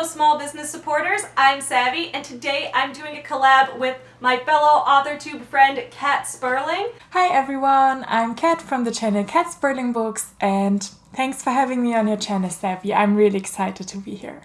small business supporters, I'm Savvy, and today I'm doing a collab with my fellow AuthorTube friend Kat Sperling. Hi everyone, I'm Kat from the channel Kat Sperling Books, and thanks for having me on your channel, Savvy. I'm really excited to be here.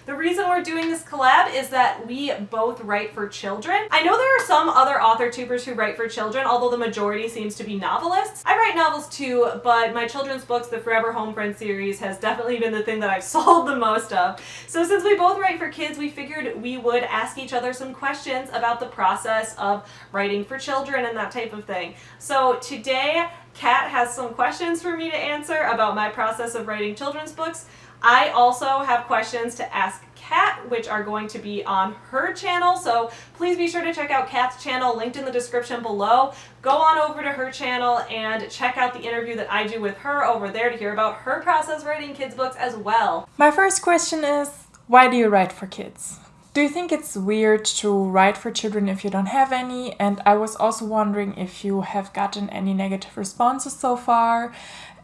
The reason we're doing this collab is that we both write for children. I know there are some other AuthorTubers who write for children, although the majority seems to be novelists. I write novels too, but my children's books, the Forever Home Friend series, has definitely been the thing that I've sold the most of. So since we both write for kids, we figured we would ask each other some questions about the process of writing for children and that type of thing. So today, Kat has some questions for me to answer about my process of writing children's books. I also have questions to ask Kat, which are going to be on her channel, so please be sure to check out Kat's channel, linked in the description below. Go on over to her channel and check out the interview that I do with her over there to hear about her process writing kids' books as well. My first question is, why do you write for kids? Do you think it's weird to write for children if you don't have any? And I was also wondering if you have gotten any negative responses so far.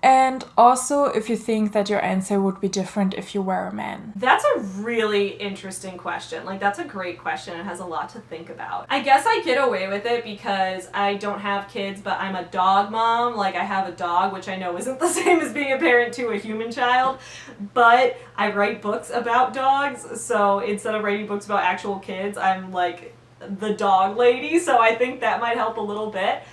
And also if you think that your answer would be different if you were a man. That's a really interesting question. That's a great question. It has a lot to think about. I guess I get away with it because I don't have kids, but I'm a dog mom. I have a dog, which I know isn't the same as being a parent to a human child, but I write books about dogs, so instead of writing books about actual kids, I'm the dog lady, so I think that might help a little bit.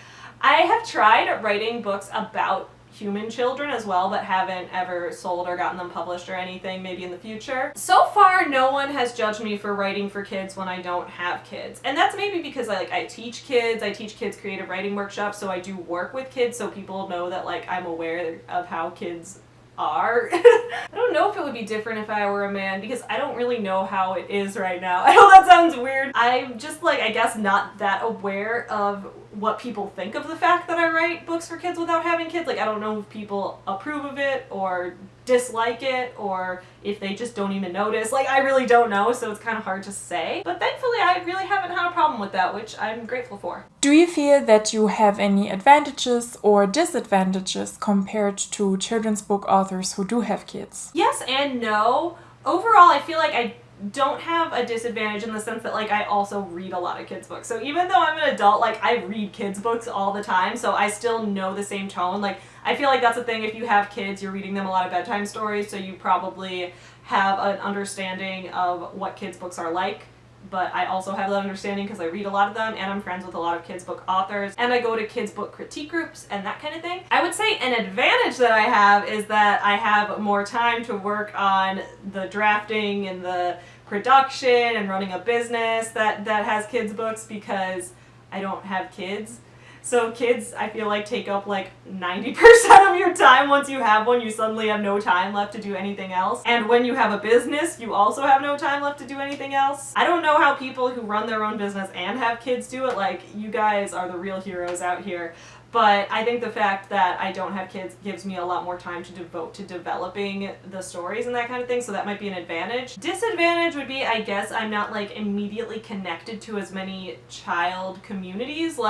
I have tried writing books about human children as well, but haven't ever sold or gotten them published or anything, maybe in the future. So far, no one has judged me for writing for kids when I don't have kids. And that's maybe because I teach kids creative writing workshops, so I do work with kids, so people know that I'm aware of how kids are. I don't know if it would be different if I were a man, because I don't really know how it is right now. I know that sounds weird. I'm just I guess not that aware of what people think of the fact that I write books for kids without having kids. I don't know if people approve of it or dislike it, or if they just don't even notice. I really don't know, so it's kind of hard to say. But thankfully, I really haven't had a problem with that, which I'm grateful for. Do you feel that you have any advantages or disadvantages compared to children's book authors who do have kids? Yes and no. Overall, I feel I don't have a disadvantage in the sense that I also read a lot of kids books. So even though I'm an adult, I read kids books all the time, so I still know the same tone. I feel that's a thing. If you have kids, you're reading them a lot of bedtime stories, so you probably have an understanding of what kids books are like. But I also have that understanding because I read a lot of them, and I'm friends with a lot of kids book authors, and I go to kids book critique groups and that kind of thing. I would say an advantage that I have is that I have more time to work on the drafting and the production and running a business that has kids books, because I don't have kids. So kids, I feel take up 90% of your time. Once you have one, you suddenly have no time left to do anything else. And when you have a business, you also have no time left to do anything else. I don't know how people who run their own business and have kids do it. You guys are the real heroes out here. But I think the fact that I don't have kids gives me a lot more time to devote to developing the stories and that kind of thing, so that might be an advantage. Disadvantage would be, I guess, I'm not immediately connected to as many child communities.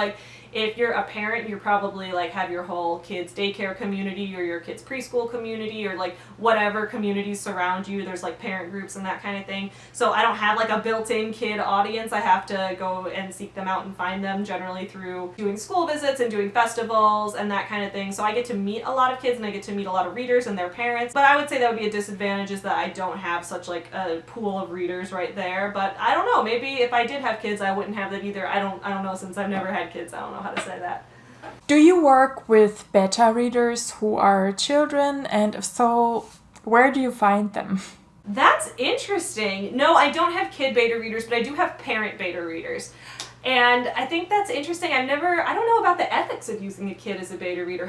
If you're a parent, you probably have your whole kids daycare community or your kids preschool community, or whatever communities surround you. There's parent groups and that kind of thing. So I don't have a built-in kid audience. I have to go and seek them out and find them, generally through doing school visits and doing festivals and that kind of thing. So I get to meet a lot of kids, and I get to meet a lot of readers and their parents. But I would say that would be a disadvantage, is that I don't have such a pool of readers right there. But I don't know, maybe if I did have kids, I wouldn't have that either. I don't know, since I've never had kids, I don't know how to say that. Do you work with beta readers who are children, and if so, where do you find them? That's interesting. No, I don't have kid beta readers, but I do have parent beta readers. And I think that's interesting. I don't know about the ethics of using a kid as a beta reader.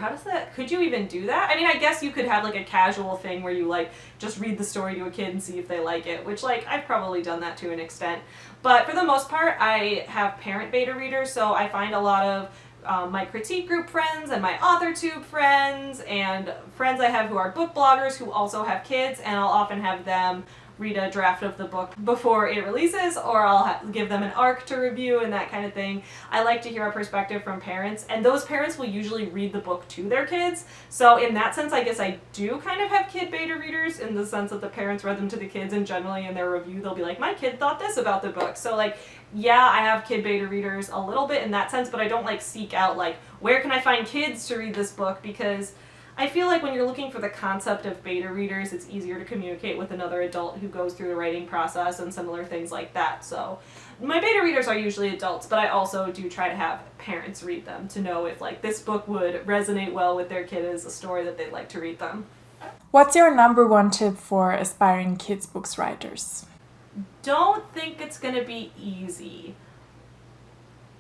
Could you even do that? I mean, I guess you could have a casual thing where you just read the story to a kid and see if they like it, which I've probably done that to an extent. But for the most part, I have parent beta readers, so I find a lot of my critique group friends and my AuthorTube friends and friends I have who are book bloggers who also have kids, and I'll often have them read a draft of the book before it releases, or I'll give them an arc to review and that kind of thing. I like to hear a perspective from parents, and those parents will usually read the book to their kids. So in that sense, I guess I do kind of have kid beta readers, in the sense that the parents read them to the kids, and generally in their review they'll be like, my kid thought this about the book. So like, yeah, I have kid beta readers a little bit in that sense, but I don't like seek out like, where can I find kids to read this book, because I feel like when you're looking for the concept of beta readers, it's easier to communicate with another adult who goes through the writing process and similar things like that. So my beta readers are usually adults, but I also do try to have parents read them to know if like this book would resonate well with their kid as a story that they'd like to read them. What's your number one tip for aspiring kids books writers? Don't think it's going to be easy.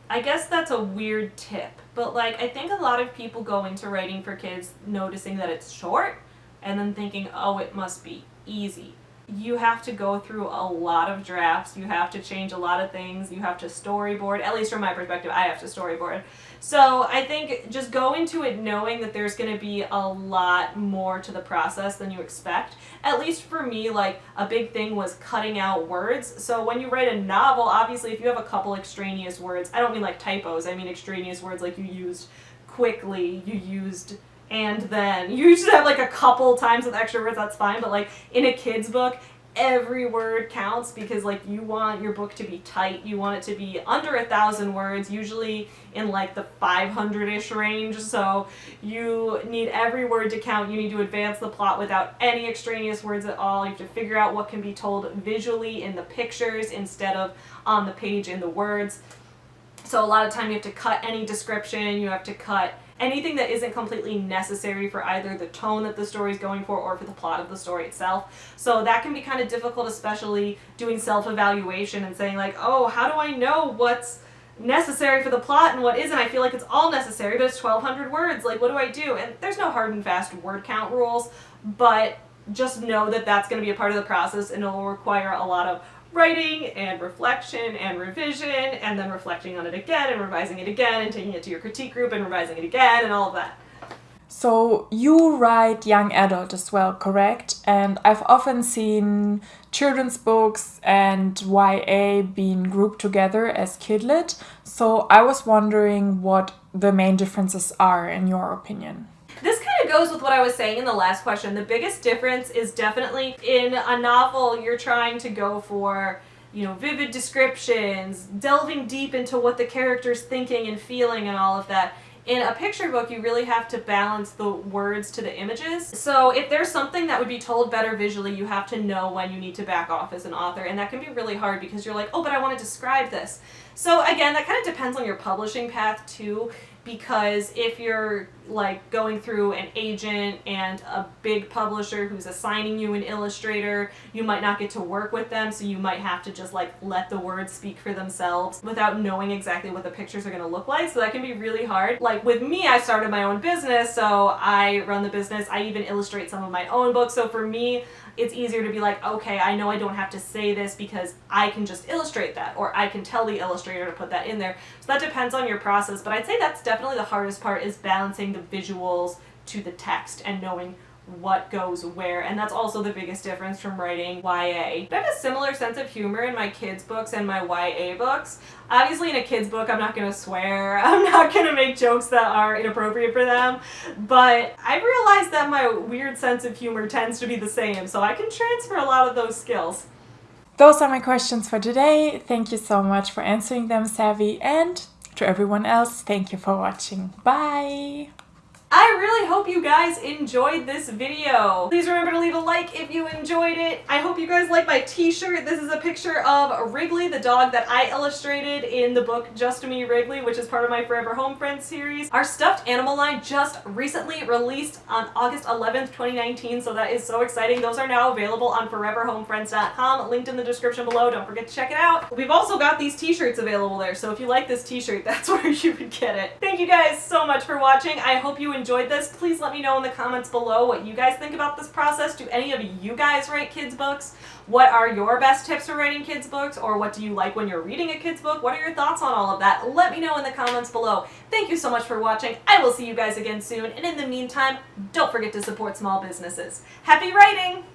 I guess that's a weird tip, but like I think a lot of people go into writing for kids noticing that it's short and then thinking, oh, it must be easy. You have to go through a lot of drafts, you have to change a lot of things, you have to storyboard, at least from my perspective, I have to storyboard. So I think just go into it knowing that there's going to be a lot more to the process than you expect. At least for me, like a big thing was cutting out words. So when you write a novel, obviously if you have a couple extraneous words, I don't mean like typos, I mean extraneous words like you used quickly, you used and then, you should have like a couple times with extra words, that's fine, but like in a kid's book, every word counts, because like you want your book to be tight, you want it to be under 1,000 words, usually in like the 500-ish range, so you need every word to count. You need to advance the plot without any extraneous words at all. You have to figure out what can be told visually in the pictures instead of on the page in the words. So a lot of time you have to cut any description, you have to cut anything that isn't completely necessary for either the tone that the story is going for or for the plot of the story itself. So that can be kind of difficult, especially doing self-evaluation and saying like, oh, how do I know what's necessary for the plot and what isn't? I feel like it's all necessary, but it's 1,200 words. Like, what do I do? And there's no hard and fast word count rules, but just know that that's going to be a part of the process, and it will require a lot of writing and reflection and revision, and then reflecting on it again and revising it again and taking it to your critique group and revising it again and all of that. So you write young adult as well, correct? And I've often seen children's books and YA being grouped together as kidlit. So I was wondering what the main differences are in your opinion. This kind of goes with what I was saying in the last question. The biggest difference is definitely in a novel, you're trying to go for, vivid descriptions, delving deep into what the character's thinking and feeling and all of that. In a picture book, you really have to balance the words to the images. So if there's something that would be told better visually, you have to know when you need to back off as an author, and that can be really hard because you're like, oh, but I want to describe this. So again, that kind of depends on your publishing path too, because if you're like going through an agent and a big publisher who's assigning you an illustrator, you might not get to work with them, so you might have to just like let the words speak for themselves without knowing exactly what the pictures are going to look like. So that can be really hard. Like with me, I started my own business, so I run the business. I even illustrate some of my own books. So for me, it's easier to be like, okay, I know I don't have to say this because I can just illustrate that, or I can tell the illustrator to put that in there. So that depends on your process, but I'd say that's definitely the hardest part, is balancing the visuals to the text and knowing what goes where, and that's also the biggest difference from writing YA. I have a similar sense of humor in my kids' books and my YA books. Obviously in a kid's book I'm not going to swear, I'm not going to make jokes that are inappropriate for them, but I've realized that my weird sense of humor tends to be the same, so I can transfer a lot of those skills. Those are my questions for today. Thank you so much for answering them, Savvy, and to everyone else, thank you for watching. Bye! I really hope you guys enjoyed this video. Please remember to leave a like if you enjoyed it. I hope you guys like my t-shirt. This is a picture of Wrigley, the dog that I illustrated in the book Just Me Wrigley, which is part of my Forever Home Friends series. Our stuffed animal line just recently released on August 11th, 2019, so that is so exciting. Those are now available on foreverhomefriends.com, linked in the description below. Don't forget to check it out. We've also got these t-shirts available there, so if you like this t-shirt, that's where you would get it. Thank you guys so much for watching. I hope you enjoyed this. Please let me know in the comments below what you guys think about this process. Do any of you guys write kids books? What are your best tips for writing kids books? Or what do you like when you're reading a kids book? What are your thoughts on all of that? Let me know in the comments below. Thank you so much for watching. I will see you guys again soon, and in the meantime, don't forget to support small businesses. Happy writing!